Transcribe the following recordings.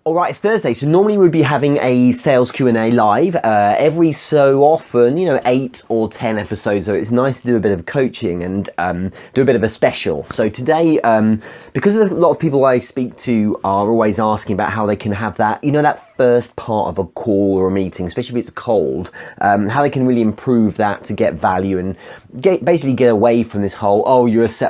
All right, it's Thursday, so normally we'd be having a sales Q&A live every so often, 8 or 10 episodes, so it's nice to do a bit of coaching and do a bit of a special. So today, because a lot of people I speak to are always asking about how they can have that, that first part of a call or a meeting, especially if it's cold, how they can really improve that to get value and basically get away from this whole,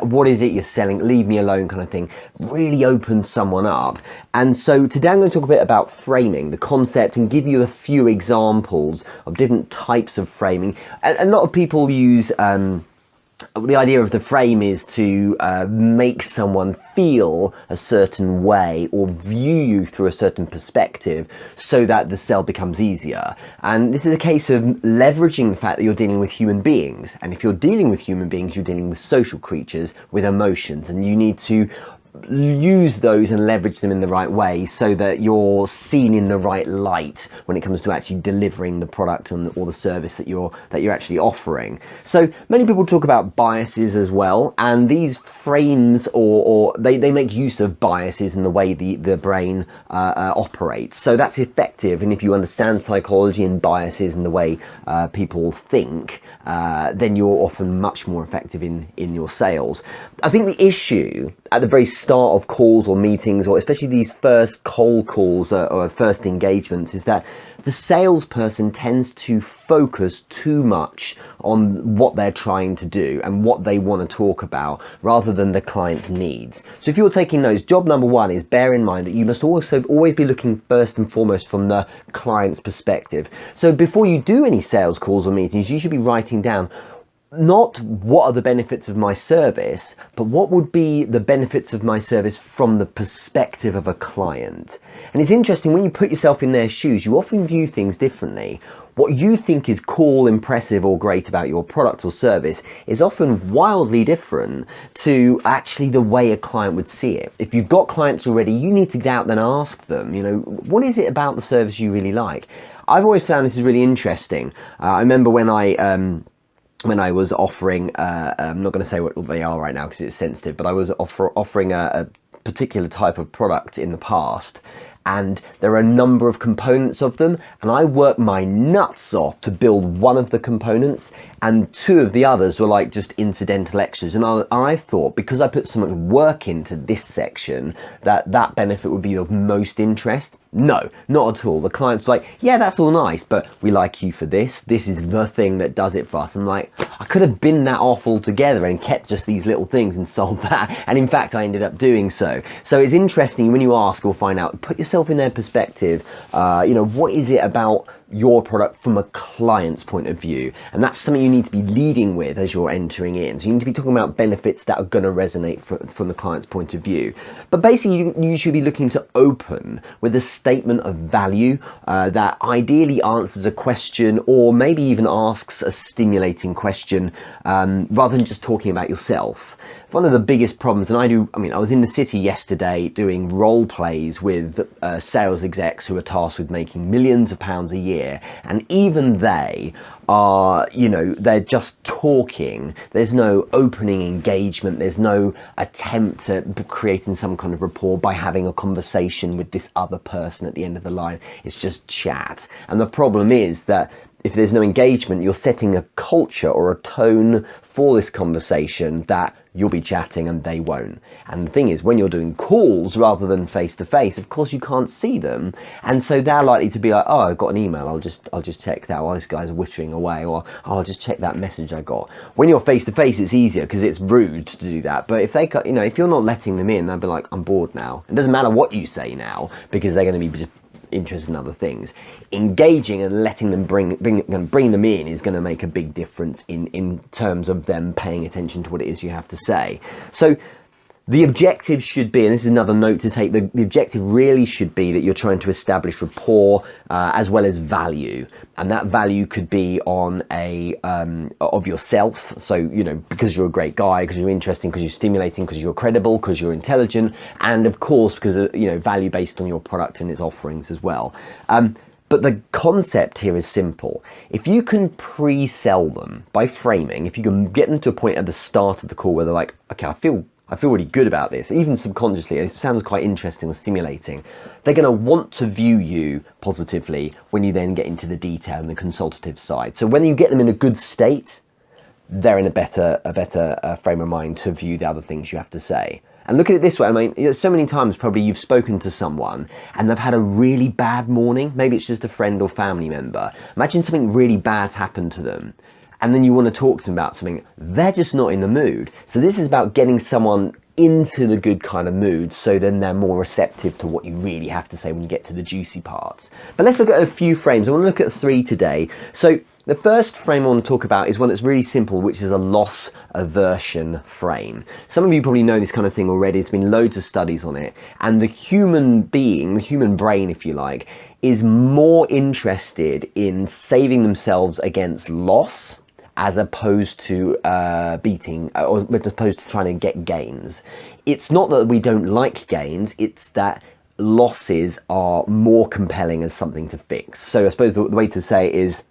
what is it you're selling, leave me alone kind of thing, really open someone up. And so today I'm going to talk a bit about framing, the concept, and give you a few examples of different types of framing. A lot of people use the idea of the frame is to make someone feel a certain way or view you through a certain perspective so that the sell becomes easier. And this is a case of leveraging the fact that you're dealing with human beings. And if you're dealing with human beings, you're dealing with social creatures with emotions, and you need to use those and leverage them in the right way so that you're seen in the right light when it comes to actually delivering the product or the service that you're actually offering. So many people talk about biases as well, and these frames or they make use of biases in the way the brain operates. So that's effective, and if you understand psychology and biases and the way people think, then you're often much more effective in your sales. I think the issue at the very start of calls or meetings, or especially these first cold calls or first engagements, is that the salesperson tends to focus too much on what they're trying to do and what they want to talk about rather than the client's needs. So if you're taking notes, job number one is bear in mind that you must also always be looking first and foremost from the client's perspective. So before you do any sales calls or meetings, you should be writing down not what are the benefits of my service, but what would be the benefits of my service from the perspective of a client. And it's interesting, when you put yourself in their shoes, you often view things differently. What you think is cool, impressive, or great about your product or service is often wildly different to actually the way a client would see it. If you've got clients already, you need to get out and ask them, what is it about the service you really like? I've always found this is really interesting. I remember when I was offering, I'm not going to say what they are right now because it's sensitive, but I was offering a particular type of product in the past, and there are a number of components of them, and I worked my nuts off to build one of the components, and two of the others were like just incidental extras. And I thought, because I put so much work into this section, that benefit would be of most interest. No, not at all. The client's like, yeah, that's all nice, but we like you for this. This is the thing that does it for us. I'm like, I could have binned that off altogether and kept just these little things and sold that. And in fact, I ended up doing so. So it's interesting when you ask or find out, put yourself in their perspective. What is it about your product from a client's point of view? And that's something you need to be leading with as you're entering in. So you need to be talking about benefits that are going to resonate from the client's point of view. But basically, you should be looking to open with a statement of value that ideally answers a question, or maybe even asks a stimulating question, rather than just talking about yourself. One of the biggest problems, and I was in the city yesterday doing role plays with sales execs who are tasked with making millions of pounds a year, and even they are, they're just talking. There's no opening engagement. There's no attempt at creating some kind of rapport by having a conversation with this other person at the end of the line. It's just chat. And the problem is that if there's no engagement, you're setting a culture or a tone for this conversation that you'll be chatting and they won't. And the thing is, when you're doing calls rather than face to face, of course you can't see them, and so they're likely to be like, oh, I got an email, I'll just check that while this guy's whittering away, or I'll just check that message I got. When you're face to face, it's easier because it's rude to do that. But if if you're not letting them in, they'll be like, I'm bored now. It doesn't matter what you say now, because they're going to be just interested in other things. Engaging and letting them bring them in is going to make a big difference in terms of them paying attention to what it is you have to say. So the objective should be, and this is another note to take, the objective really should be that you're trying to establish rapport as well as value. And that value could be on of yourself. So, because you're a great guy, because you're interesting, because you're stimulating, because you're credible, because you're intelligent, and of course, because value based on your product and its offerings as well. But the concept here is simple. If you can pre-sell them by framing, if you can get them to a point at the start of the call where they're like, okay, I feel I feel really good about this, even subconsciously, it sounds quite interesting or stimulating. They're going to want to view you positively when you then get into the detail and the consultative side. So when you get them in a good state, they're in a better frame of mind to view the other things you have to say. And look at it this way, I mean, so many times probably you've spoken to someone and they've had a really bad morning. Maybe it's just a friend or family member. Imagine something really bad's happened to them, and then you want to talk to them about something. They're just not in the mood. So this is about getting someone into the good kind of mood, so then they're more receptive to what you really have to say when you get to the juicy parts. But let's look at a few frames. I want to look at 3 today. So the first frame I want to talk about is one that's really simple, which is a loss aversion frame. Some of you probably know this kind of thing already. There's been loads of studies on it. And the human being, the human brain, if you like, is more interested in saving themselves against loss as opposed to beating, or as opposed to trying to get gains. It's not that we don't like gains, it's that losses are more compelling as something to fix. So I suppose the way to say it is,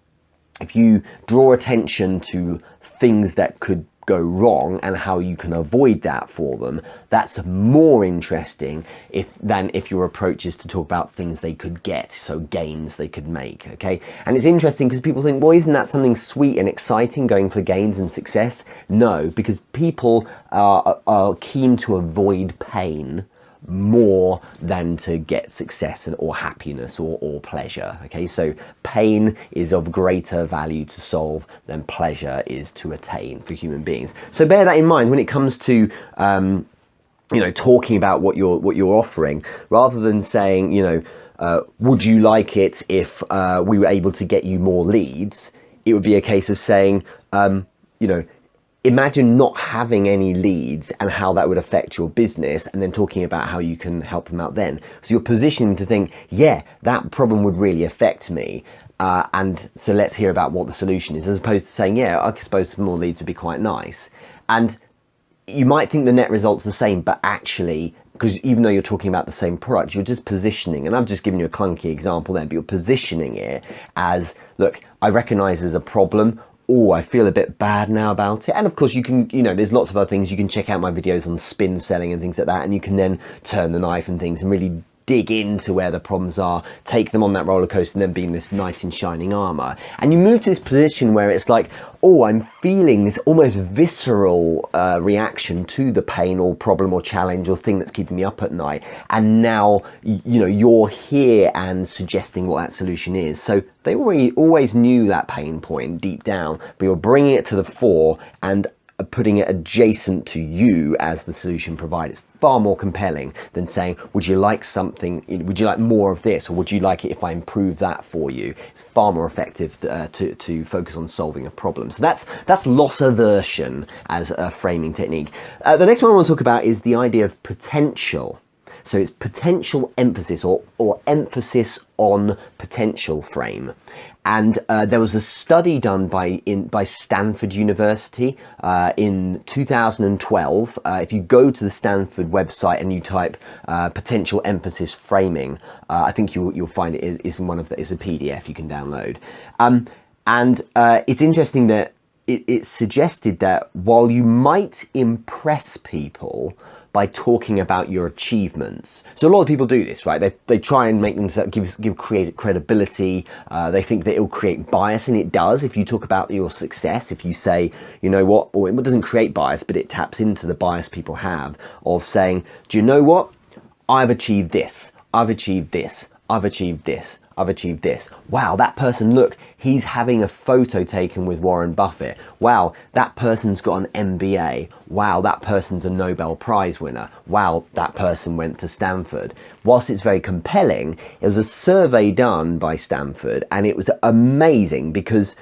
if you draw attention to things that could go wrong and how you can avoid that for them, that's more interesting than if your approach is to talk about things they could get, so gains they could make. Okay, and it's interesting because people think, well, isn't that something sweet and exciting, going for gains and success? No, because people are keen to avoid pain more than to get success or happiness or pleasure. Okay, so pain is of greater value to solve than pleasure is to attain for human beings. So bear that in mind when it comes to talking about what you're offering, rather than saying, would you like it if we were able to get you more leads? It would be a case of saying, imagine not having any leads and how that would affect your business, and then talking about how you can help them out then. So you're positioned to think, yeah, that problem would really affect me. And so let's hear about what the solution is, as opposed to saying, yeah, I suppose some more leads would be quite nice. And you might think the net result's the same, but actually, because even though you're talking about the same product, you're just positioning, and I've just given you a clunky example there, but you're positioning it as, look, I recognize there's a problem. Oh, I feel a bit bad now about it. And of course you can, there's lots of other things. You can check out my videos on spin selling and things like that, and you can then turn the knife and things and really dig into where the problems are, take them on that roller coaster, and then be in this knight in shining armor. And you move to this position where it's like, oh, I'm feeling this almost visceral reaction to the pain or problem or challenge or thing that's keeping me up at night. And now, you're here and suggesting what that solution is. So they always knew that pain point deep down, but you're bringing it to the fore and putting it adjacent to you as the solution provider. It's far more compelling than saying, would you like something, would you like more of this, or would you like it if I improve that for you? It's far more effective to focus on solving a problem. So that's loss aversion as a framing technique. The next one I want to talk about is the idea of potential. So it's potential emphasis, or emphasis on potential frame. And there was a study done by Stanford University in 2012. If you go to the Stanford website and you type potential emphasis framing, I think you'll find it is it's a PDF you can download. And it's interesting that it suggested that while you might impress people by talking about your achievements. So a lot of people do this, right? They try and make themselves give credibility. They think that it'll create bias, and it does. If you talk about your success, if you say, you know what, or it doesn't create bias, but it taps into the bias people have of saying, do you know what? I've achieved this. I've achieved this. I've achieved this. I've achieved this. Wow, that person, look, he's having a photo taken with Warren Buffett. Wow, that person's got an MBA. Wow, that person's a Nobel Prize winner. Wow, that person went to Stanford. Whilst it's very compelling, it was a survey done by Stanford, and it was amazing because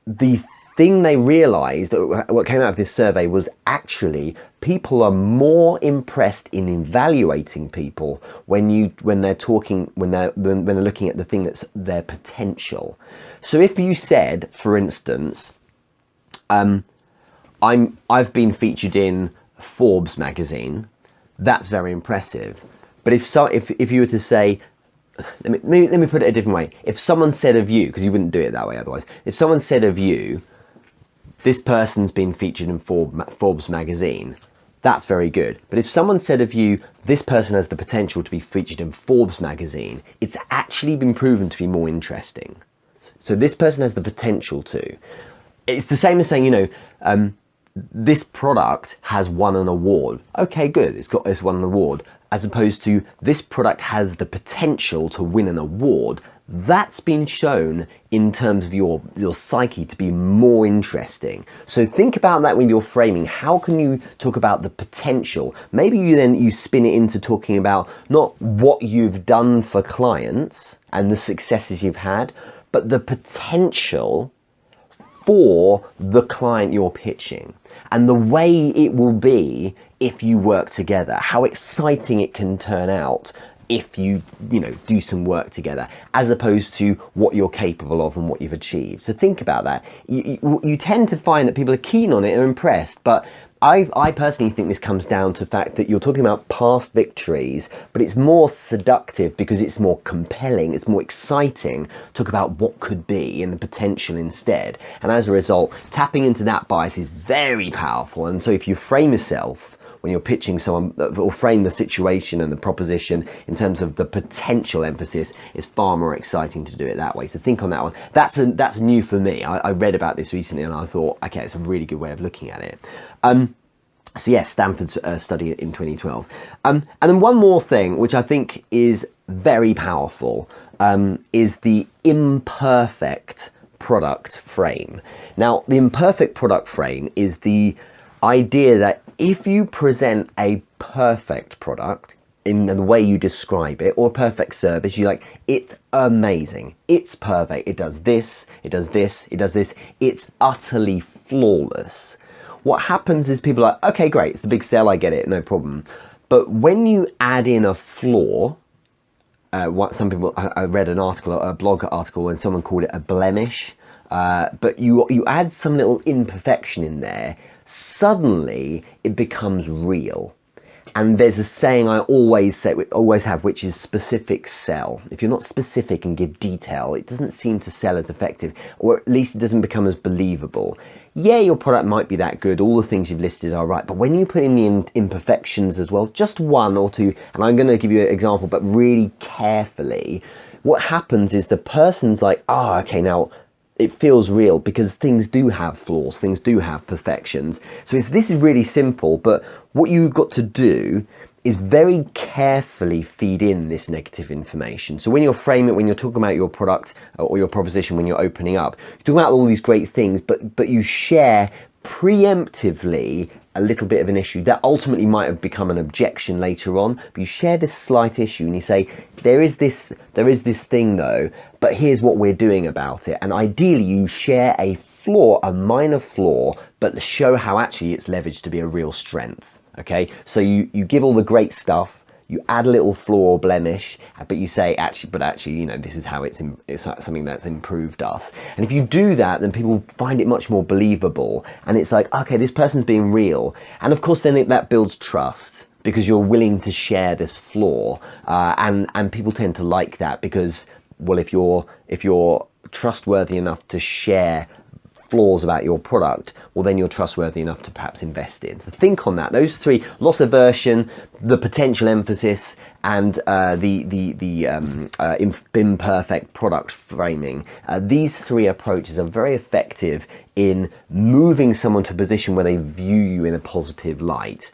the thing they realized, what came out of this survey, was actually people are more impressed in evaluating people when they're looking at the thing that's their potential. So if you said, for instance, I've been featured in Forbes magazine, that's very impressive. But if you were to say, let me put it a different way. If someone said of you, because you wouldn't do it that way otherwise, if someone said of you, this person's been featured in Forbes magazine, that's very good. But if someone said of you, this person has the potential to be featured in Forbes magazine, it's actually been proven to be more interesting. So this person has the potential to. It's the same as saying, this product has won an award. Okay, good, it's won an award. As opposed to, this product has the potential to win an award. That's been shown in terms of your psyche to be more interesting. So think about that when you're framing. How can you talk about the potential? Maybe you spin it into talking about not what you've done for clients and the successes you've had, but the potential for the client you're pitching and the way it will be if you work together, how exciting it can turn out if you do some work together, as opposed to what you're capable of and what you've achieved. So think about that. You tend to find that people are keen on it and impressed, but I personally think this comes down to the fact that you're talking about past victories, but it's more seductive because it's more compelling, it's more exciting. Talk about what could be and the potential instead. And as a result, tapping into that bias is very powerful. And so if you frame yourself when you're pitching someone, or frame the situation and the proposition in terms of the potential emphasis, it's far more exciting to do it that way. So think on that one. That's new for me. I read about this recently and I thought, okay, it's a really good way of looking at it. So yes, Stanford's study in 2012. And then one more thing, which I think is very powerful, is the imperfect product frame. Now, the imperfect product frame is the idea that if you present a perfect product in the way you describe it, or a perfect service, you're like, it's amazing, it's perfect, it does this, it does this, it does this, it's utterly flawless. What happens is people are like, okay, great, it's the big sell, I get it, no problem. But when you add in a flaw, some people, I read an article, a blog article, and someone called it a blemish, but you add some little imperfection in there, suddenly it becomes real. And there's a saying I always have, which is specific sell. If you're not specific and give detail, it doesn't seem to sell as effective, or at least it doesn't become as believable. Yeah, your product might be that good, all the things you've listed are right, but when you put in the imperfections as well, just one or two, and I'm going to give you an example, but really carefully, what happens is the person's like, okay, now it feels real, because things do have flaws, things do have perfections. So this is really simple, but what you've got to do is very carefully feed in this negative information. So when you're framing it, when you're talking about your product or your proposition, when you're opening up, you're talking about all these great things, but you share preemptively a little bit of an issue that ultimately might have become an objection later on, but you share this slight issue and you say, there is this thing though, but here's what we're doing about it. And ideally you share a flaw, a minor flaw, but show how actually it's leveraged to be a real strength. Okay, so you give all the great stuff, you add a little flaw or blemish, but you say, actually, this is how it's something that's improved us. And if you do that, then people find it much more believable. And it's like, okay, this person's being real. And of course, then that builds trust, because you're willing to share this flaw. And people tend to like that because, well, if you're trustworthy enough to share flaws about your product, well, then you're trustworthy enough to perhaps invest in. So think on that. Those three: loss aversion, the potential emphasis, and the imperfect product framing. These three approaches are very effective in moving someone to a position where they view you in a positive light,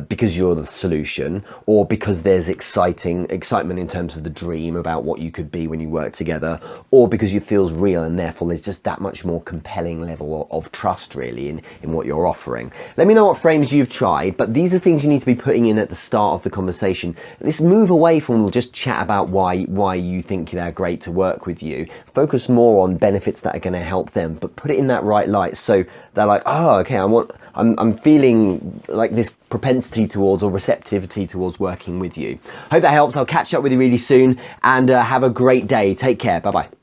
because you're the solution, or because there's excitement in terms of the dream about what you could be when you work together, or because it feels real, and therefore there's just that much more compelling level of trust really in what you're offering. Let me know what frames you've tried, but these are things you need to be putting in at the start of the conversation. Let's move away from just chat about why you think they're great to work with you. Focus more on benefits that are going to help them, but put it in that right light, so they're like, oh, okay, I'm feeling like this propensity towards, or receptivity towards, working with you. Hope that helps. I'll catch up with you really soon, and have a great day. Take care. Bye bye.